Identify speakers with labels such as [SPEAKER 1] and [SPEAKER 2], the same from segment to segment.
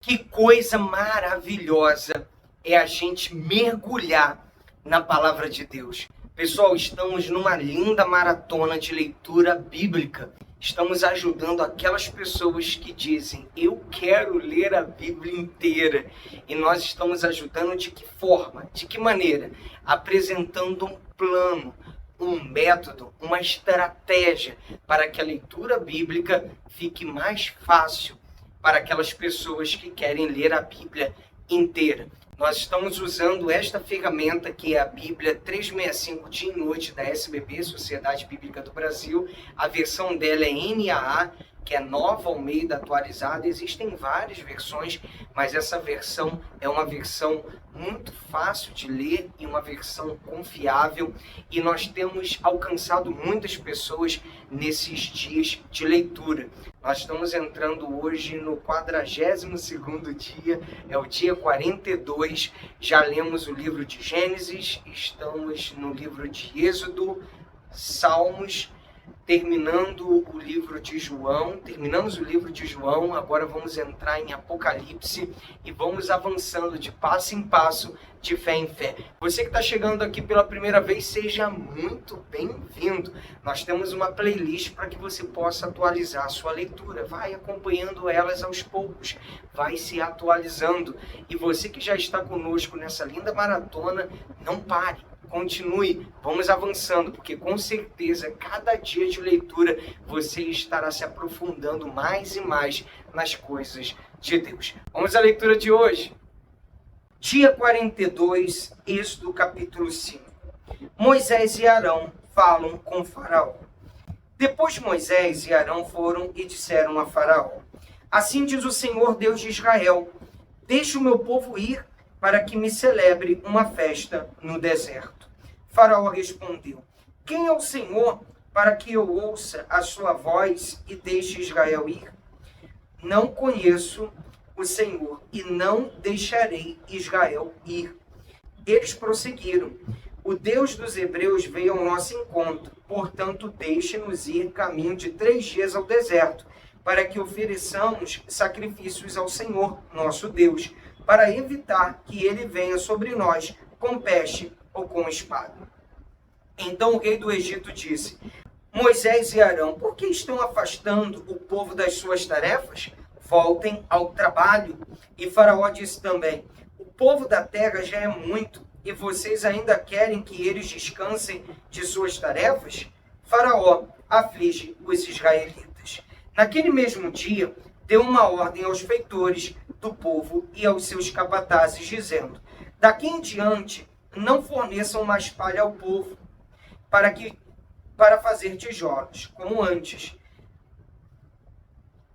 [SPEAKER 1] Que coisa maravilhosa é a gente mergulhar na palavra de Deus. Pessoal, estamos numa linda maratona de leitura bíblica. Estamos ajudando aquelas pessoas que dizem, eu quero ler a Bíblia inteira. E nós estamos ajudando de que forma? De que maneira? Apresentando um plano, um método, uma estratégia para que a leitura bíblica fique mais fácil para aquelas pessoas que querem ler a Bíblia inteira. Nós estamos usando esta ferramenta que é a Bíblia 365 Dia e Noite da SBB, Sociedade Bíblica do Brasil. A versão dela é NAA, que é Nova Almeida atualizada. Existem várias versões, mas essa versão é uma versão muito fácil de ler e uma versão confiável. E nós temos alcançado muitas pessoas nesses dias de leitura. Nós estamos entrando hoje no 42º dia, é o dia 42. Já lemos o livro de Gênesis, estamos no livro de Êxodo, Salmos, terminamos o livro de João, agora vamos entrar em Apocalipse e vamos avançando de passo em passo, de fé em fé. Você que está chegando aqui pela primeira vez, seja muito bem-vindo. Nós temos uma playlist para que você possa atualizar a sua leitura. Vai acompanhando elas aos poucos, vai se atualizando. E você que já está conosco nessa linda maratona, não pare. Continue, vamos avançando, porque com certeza, cada dia de leitura, você estará se aprofundando mais e mais nas coisas de Deus. Vamos à leitura de hoje. Dia 42, Êxodo capítulo 5. Moisés e Arão falam com Faraó. Depois Moisés e Arão foram e disseram a Faraó: assim diz o Senhor Deus de Israel, deixe o meu povo ir para que me celebre uma festa no deserto. Faraó respondeu: quem é o Senhor para que eu ouça a sua voz e deixe Israel ir? Não conheço o Senhor e não deixarei Israel ir. Eles prosseguiram: o Deus dos hebreus veio ao nosso encontro, portanto deixe-nos ir caminho de 3 dias ao deserto, para que ofereçamos sacrifícios ao Senhor, nosso Deus, para evitar que ele venha sobre nós com peste ou com espada. Então o rei do Egito disse: Moisés e Arão, por que estão afastando o povo das suas tarefas? Voltem ao trabalho. E Faraó disse também: o povo da terra já é muito, e vocês ainda querem que eles descansem de suas tarefas? Faraó aflige os israelitas. Naquele mesmo dia, deu uma ordem aos feitores do povo e aos seus capatazes, dizendo: daqui em diante, não forneçam mais palha ao povo, para fazer tijolos, como antes.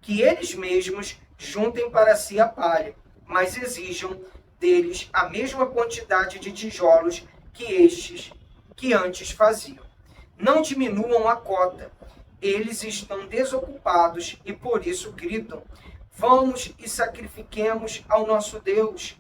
[SPEAKER 1] Que eles mesmos juntem para si a palha, mas exijam deles a mesma quantidade de tijolos que antes faziam. Não diminuam a cota. Eles estão desocupados e por isso gritam: vamos e sacrifiquemos ao nosso Deus.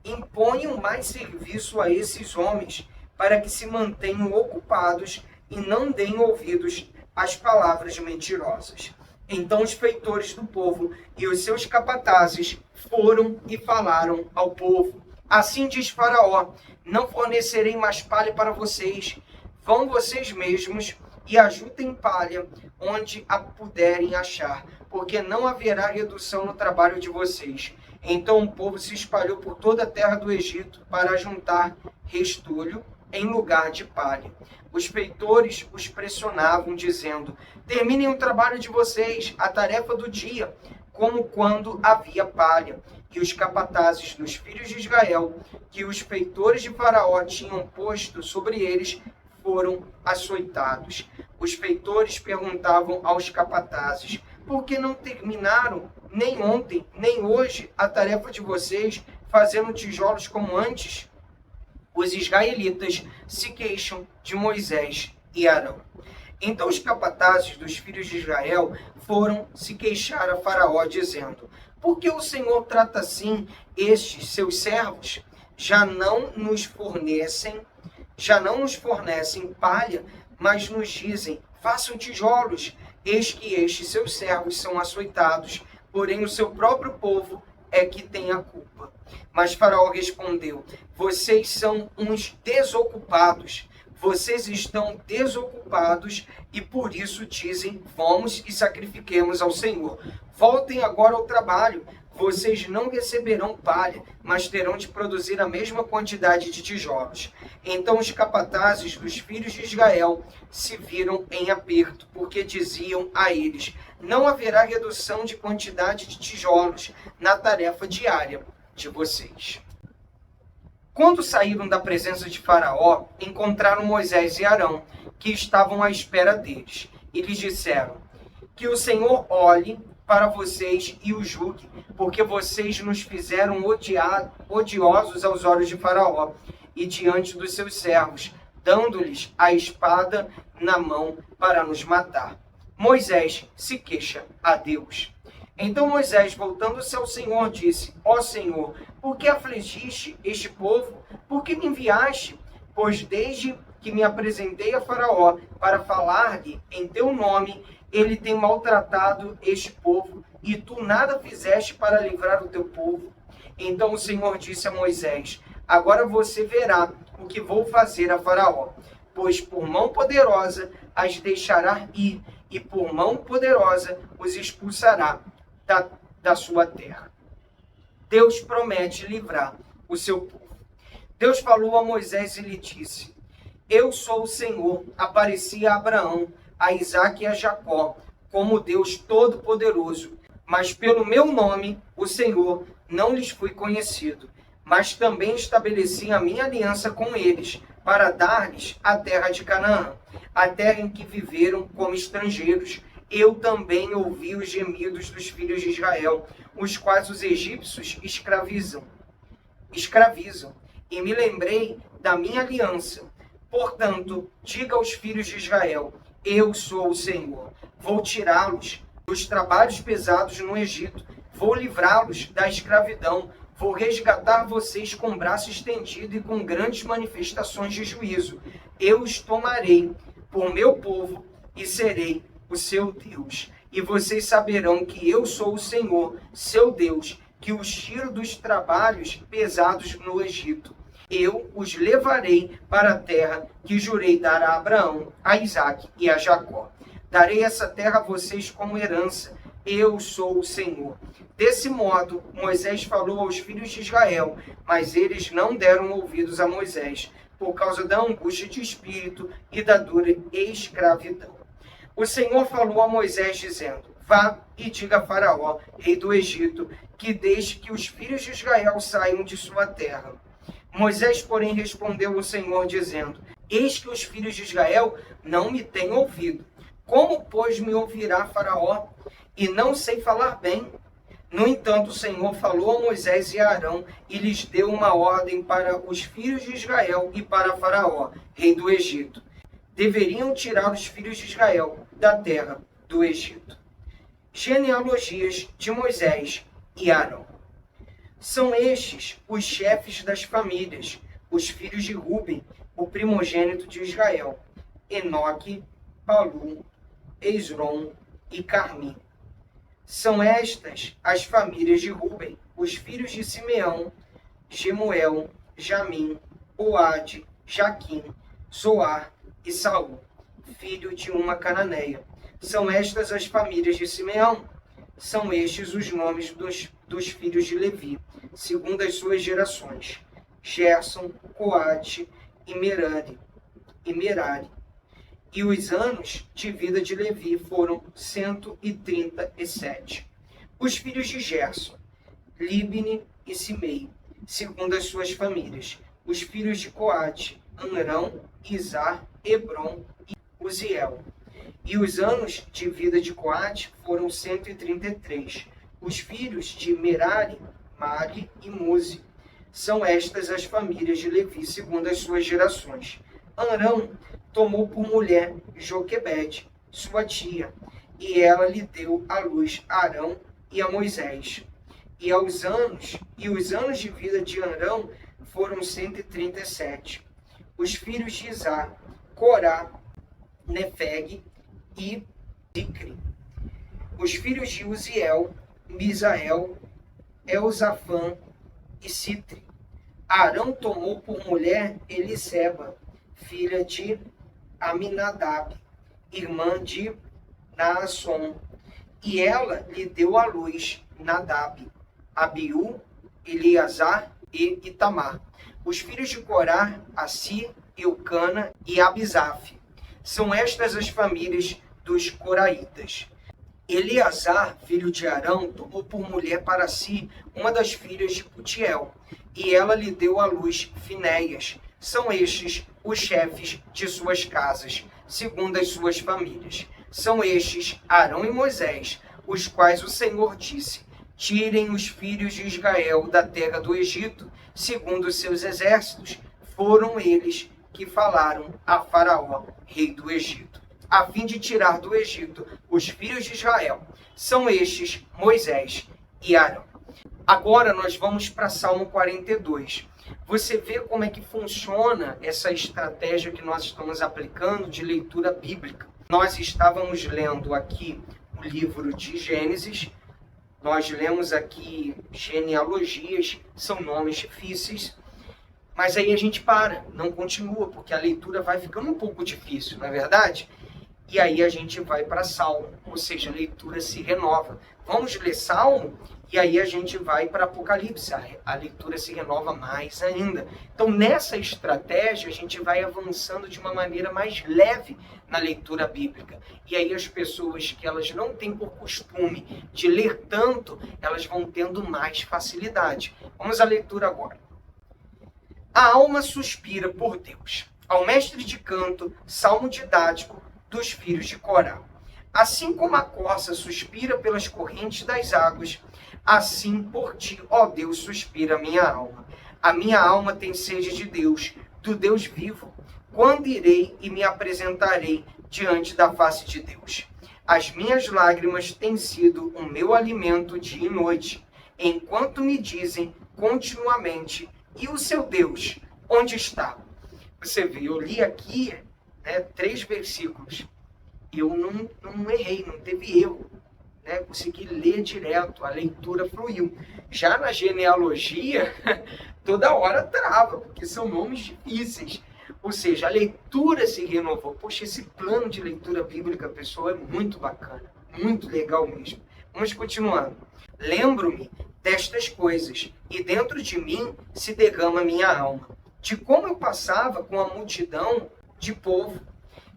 [SPEAKER 1] Imponham mais serviço a esses homens, para que se mantenham ocupados e não deem ouvidos às palavras mentirosas. Então os feitores do povo e os seus capatazes foram e falaram ao povo: assim diz Faraó, não fornecerei mais palha para vocês. Vão vocês mesmos e ajuntem palha onde a puderem achar, porque não haverá redução no trabalho de vocês. Então o povo se espalhou por toda a terra do Egito para juntar restolho em lugar de palha. Os feitores os pressionavam, dizendo: terminem o trabalho de vocês, a tarefa do dia, como quando havia palha. E os capatazes dos filhos de Israel, que os feitores de Faraó tinham posto sobre eles, foram açoitados. Os feitores perguntavam aos capatazes: por que não terminaram nem ontem, nem hoje, a tarefa de vocês, fazendo tijolos como antes? Os israelitas se queixam de Moisés e Arão. Então os capatazes dos filhos de Israel foram se queixar a Faraó, dizendo: por que o Senhor trata assim estes seus servos? Já não nos fornecem palha, mas nos dizem: façam tijolos. Eis que estes seus servos são açoitados, porém o seu próprio povo é que tem a culpa. Mas Faraó respondeu: vocês são uns desocupados. Vocês estão desocupados e por isso dizem: vamos e sacrifiquemos ao Senhor. Voltem agora ao trabalho. Vocês não receberão palha, mas terão de produzir a mesma quantidade de tijolos. Então os capatazes dos filhos de Israel se viram em aperto, porque diziam a eles: não haverá redução de quantidade de tijolos na tarefa diária de vocês. Quando saíram da presença de Faraó, encontraram Moisés e Arão, que estavam à espera deles, e lhes disseram: que o Senhor olhe para vocês e o julgue, porque vocês nos fizeram odiosos aos olhos de Faraó e diante dos seus servos, dando-lhes a espada na mão para nos matar. Moisés se queixa a Deus. Então Moisés, voltando-se ao Senhor, disse: ó Senhor, por que afligiste este povo? Por que me enviaste? Pois desde que me apresentei a Faraó para falar-lhe em teu nome, ele tem maltratado este povo, e tu nada fizeste para livrar o teu povo. Então o Senhor disse a Moisés: agora você verá o que vou fazer a Faraó, pois por mão poderosa as deixará ir, e por mão poderosa os expulsará da sua terra. Deus promete livrar o seu povo. Deus falou a Moisés e lhe disse: eu sou o Senhor, apareci a Abraão, a Isaque e a Jacó, como Deus Todo-Poderoso, mas pelo meu nome, o Senhor, não lhes fui conhecido. Mas também estabeleci a minha aliança com eles, para dar-lhes a terra de Canaã, a terra em que viveram como estrangeiros. Eu também ouvi os gemidos dos filhos de Israel, os quais os egípcios escravizam, e me lembrei da minha aliança. Portanto, diga aos filhos de Israel: eu sou o Senhor. Vou tirá-los dos trabalhos pesados no Egito. Vou livrá-los da escravidão. Vou resgatar vocês com braço estendido e com grandes manifestações de juízo. Eu os tomarei por meu povo e serei o seu Deus. E vocês saberão que eu sou o Senhor, seu Deus, que os tiro dos trabalhos pesados no Egito. Eu os levarei para a terra que jurei dar a Abraão, a Isaque e a Jacó. Darei essa terra a vocês como herança. Eu sou o Senhor. Desse modo, Moisés falou aos filhos de Israel, mas eles não deram ouvidos a Moisés, por causa da angústia de espírito e da dura escravidão. O Senhor falou a Moisés, dizendo: vá e diga a Faraó, rei do Egito, que deixe que os filhos de Israel saiam de sua terra. Moisés, porém, respondeu ao Senhor, dizendo: eis que os filhos de Israel não me têm ouvido. Como, pois, me ouvirá Faraó? E não sei falar bem. No entanto, o Senhor falou a Moisés e a Arão, e lhes deu uma ordem para os filhos de Israel e para Faraó, rei do Egito. Deveriam tirar os filhos de Israel da terra do Egito. Genealogias de Moisés e Arão. São estes os chefes das famílias, os filhos de Ruben, o primogênito de Israel: Enoque, Palu, Esrom e Carmi. São estas as famílias de Ruben, os filhos de Simeão: Gemuel, Jamim, Oade, Jaquim, Zoar e Saul, filho de uma cananeia. São estas as famílias de Simeão. São estes os nomes dos filhos de Levi, segundo as suas gerações: Gerson, Coate e Merari. E os anos de vida de Levi foram 137. Os filhos de Gerson: Libni e Simei, segundo as suas famílias. Os filhos de Coate: Amrão, Izar, Hebron e Uziel. E os anos de vida de Coate foram 133. Os filhos de Merari, Mali e Muzi. São estas as famílias de Levi, segundo as suas gerações. Arão tomou por mulher Joquebede, sua tia, e ela lhe deu à luz a Arão e a Moisés. E os anos de vida de Arão foram 137. Os filhos de Izar: Corá, Nefeg e Zicri. Os filhos de Uziel: Misael, Elzafã e Sitre. Arão tomou por mulher Eliseba, filha de Aminadab, irmã de Naasson, e ela lhe deu à luz Nadab, Abiú, Eleazar e Itamar. Os filhos de Corá, Assi, Eucana e Abisaf. São estas as famílias dos coraitas. Eleazar, filho de Arão, tomou por mulher para si uma das filhas de Putiel, e ela lhe deu à luz Finéias. São estes os chefes de suas casas, segundo as suas famílias. São estes Arão e Moisés, os quais o Senhor disse: tirem os filhos de Israel da terra do Egito, segundo os seus exércitos. Foram eles que falaram a Faraó, rei do Egito, a fim de tirar do Egito os filhos de Israel. São estes Moisés e Arão. Agora nós vamos para Salmo 42. Você vê como é que funciona essa estratégia que nós estamos aplicando de leitura bíblica. Nós estávamos lendo aqui o livro de Gênesis, nós lemos aqui genealogias, são nomes difíceis, mas aí a gente para, não continua, porque a leitura vai ficando um pouco difícil, não é verdade? E aí a gente vai para Salmo, ou seja, a leitura se renova. Vamos ler Salmo e aí a gente vai para Apocalipse, a leitura se renova mais ainda. Então nessa estratégia a gente vai avançando de uma maneira mais leve na leitura bíblica. E aí as pessoas que elas não têm por costume de ler tanto, elas vão tendo mais facilidade. Vamos à leitura agora. A alma suspira por Deus. Ao mestre de canto, salmo didático dos filhos de Corá. Assim como a corça suspira pelas correntes das águas, assim por ti, ó Deus, suspira a minha alma. A minha alma tem sede de Deus, do Deus vivo. Quando irei e me apresentarei diante da face de Deus? As minhas lágrimas têm sido o meu alimento dia e noite, enquanto me dizem continuamente: e o seu Deus, onde está? Você vê, eu li aqui 3 versículos. Eu não errei, não teve erro. Consegui ler direto, a leitura fluiu. Já na genealogia, toda hora trava, porque são nomes difíceis. Ou seja, a leitura se renovou. Poxa, esse plano de leitura bíblica, pessoal, é muito bacana. Muito legal mesmo. Vamos continuando. Lembro-me destas coisas, e dentro de mim se derrama minha alma, de como eu passava com a multidão de povo,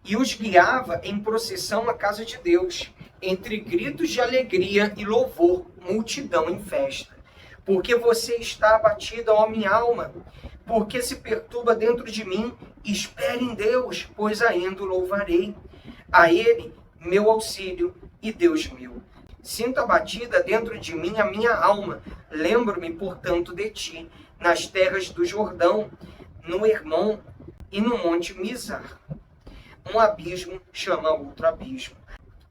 [SPEAKER 1] e os guiava em procissão à casa de Deus, entre gritos de alegria e louvor, multidão em festa. Porque você está abatida, ó minha alma, porque se perturba dentro de mim, espere em Deus, pois ainda o louvarei. A Ele, meu auxílio e Deus meu. Sinto abatida dentro de mim a minha alma, lembro-me, portanto, de ti, nas terras do Jordão, no Hermon e no monte Mizar. Um abismo chama outro abismo.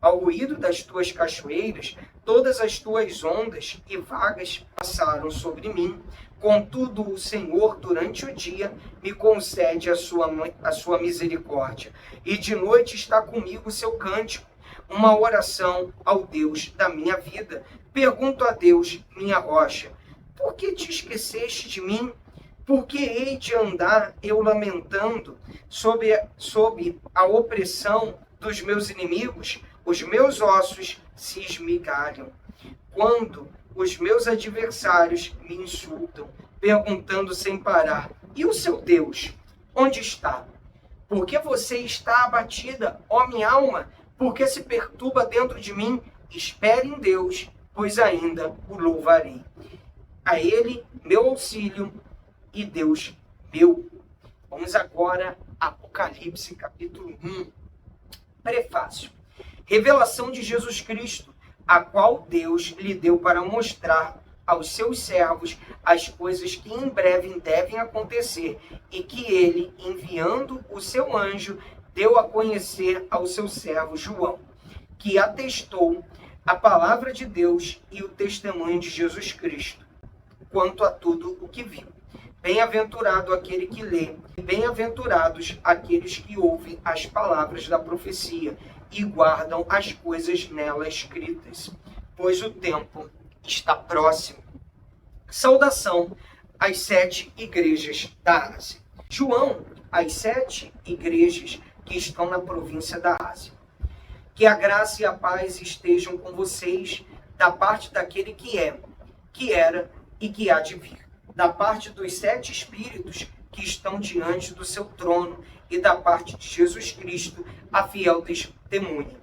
[SPEAKER 1] Ao ruído das tuas cachoeiras, todas as tuas ondas e vagas passaram sobre mim. Contudo, o Senhor, durante o dia, me concede a sua misericórdia. E de noite está comigo o seu cântico, uma oração ao Deus da minha vida. Pergunto a Deus, minha rocha: por que te esqueceste de mim? Por que hei de andar eu lamentando sob a opressão dos meus inimigos? Os meus ossos se esmigalham, quando os meus adversários me insultam, perguntando sem parar: e o seu Deus, onde está? Por que você está abatida, ó minha alma? Por que se perturba dentro de mim? Espere em Deus, pois ainda o louvarei. A Ele, meu auxílio e Deus meu. Vamos agora a Apocalipse, capítulo 1. Prefácio. Revelação de Jesus Cristo, a qual Deus lhe deu para mostrar aos seus servos as coisas que em breve devem acontecer, e que ele, enviando o seu anjo, deu a conhecer ao seu servo João, que atestou a palavra de Deus e o testemunho de Jesus Cristo, quanto a tudo o que viu. Bem-aventurado aquele que lê, e bem-aventurados aqueles que ouvem as palavras da profecia e guardam as coisas nela escritas, pois o tempo está próximo. Saudação às 7 igrejas da Ásia. João, às 7 igrejas que estão na província da Ásia. Que a graça e a paz estejam com vocês da parte daquele que é, que era e que há de vir. Da parte dos 7 espíritos que estão diante do seu trono e da parte de Jesus Cristo, a fiel testemunha.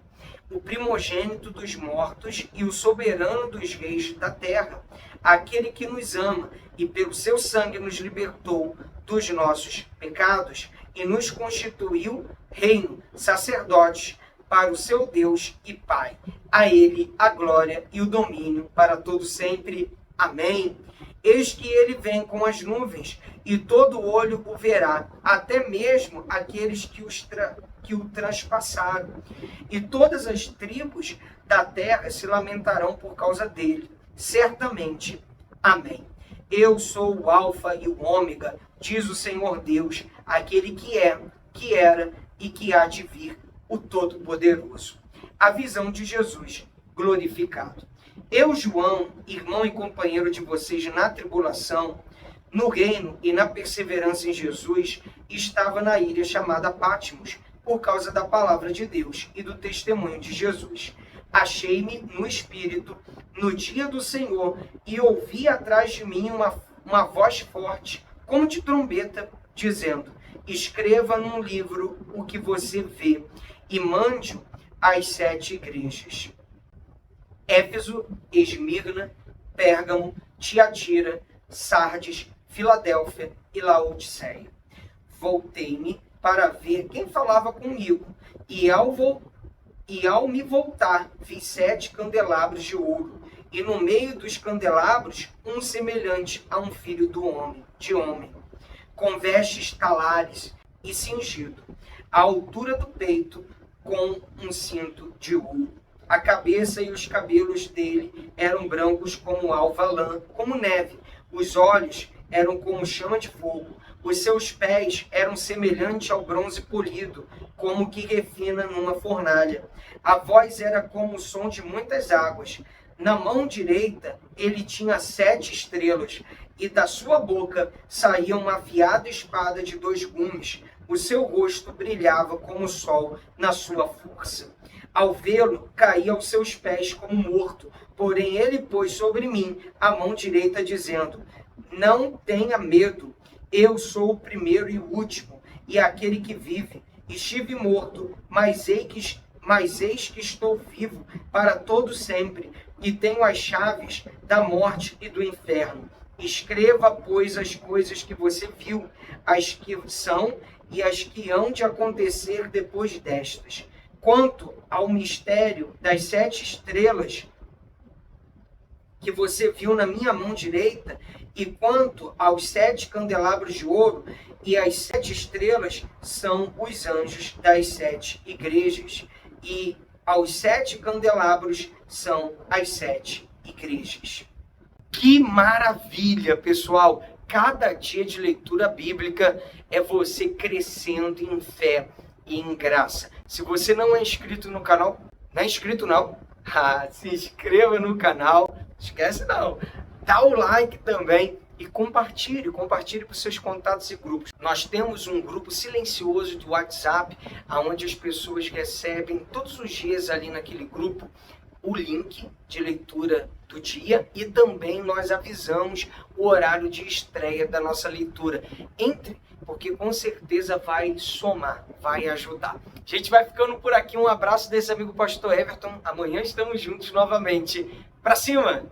[SPEAKER 1] O primogênito dos mortos e o soberano dos reis da terra, aquele que nos ama e pelo seu sangue nos libertou dos nossos pecados e nos constituiu reino, sacerdotes, para o seu Deus e Pai. A ele a glória e o domínio para todo sempre. Amém. Eis que ele vem com as nuvens, e todo olho o verá, até mesmo aqueles que o transpassaram. E todas as tribos da terra se lamentarão por causa dele. Certamente. Amém. Eu sou o Alfa e o Ômega, diz o Senhor Deus, aquele que é, que era e que há de vir, o Todo-Poderoso. A visão de Jesus glorificado. Eu, João, irmão e companheiro de vocês na tribulação, no reino e na perseverança em Jesus, estava na ilha chamada Patmos, por causa da palavra de Deus e do testemunho de Jesus. Achei-me no Espírito, no dia do Senhor, e ouvi atrás de mim uma voz forte, como de trombeta, dizendo: escreva num livro o que você vê, e mande-o às 7 igrejas: Éfeso, Esmirna, Pérgamo, Tiatira, Sardes, Filadélfia e Laodiceia. Voltei-me para ver quem falava comigo, e ao me voltar, vi 7 candelabros de ouro, e no meio dos candelabros, um semelhante a um filho de homem, com vestes talares e cingido, à altura do peito, com um cinto de ouro. A cabeça e os cabelos dele eram brancos como alva lã, como neve. Os olhos eram como chama de fogo. Os seus pés eram semelhantes ao bronze polido, como que refina numa fornalha. A voz era como o som de muitas águas. Na mão direita ele tinha 7 estrelas, e da sua boca saía uma afiada espada de 2 gumes. O seu rosto brilhava como o sol na sua força. Ao vê-lo, caí aos seus pés como morto. Porém ele pôs sobre mim a mão direita, dizendo: não tenha medo, eu sou o primeiro e o último, e aquele que vive. Estive morto, mas eis que estou vivo para todo sempre, e tenho as chaves da morte e do inferno. Escreva, pois, as coisas que você viu, as que são e as que hão de acontecer depois destas. Quanto ao mistério das 7 estrelas que você viu na minha mão direita, e quanto aos 7 candelabros de ouro, e as 7 estrelas são os anjos das 7 igrejas, e aos 7 candelabros são as 7 igrejas. Que maravilha, pessoal! Cada dia de leitura bíblica é você crescendo em fé e em graça. Se você não é inscrito no canal, não é inscrito não? Se inscreva no canal, não esquece não. Dá o like também e compartilhe para os seus contatos e grupos. Nós temos um grupo silencioso do WhatsApp, onde as pessoas recebem todos os dias ali naquele grupo o link de leitura do dia, e também nós avisamos o horário de estreia da nossa leitura. Entre, porque com certeza vai somar, vai ajudar. A gente vai ficando por aqui. Um abraço desse amigo pastor Everton. Amanhã estamos juntos novamente. Pra cima!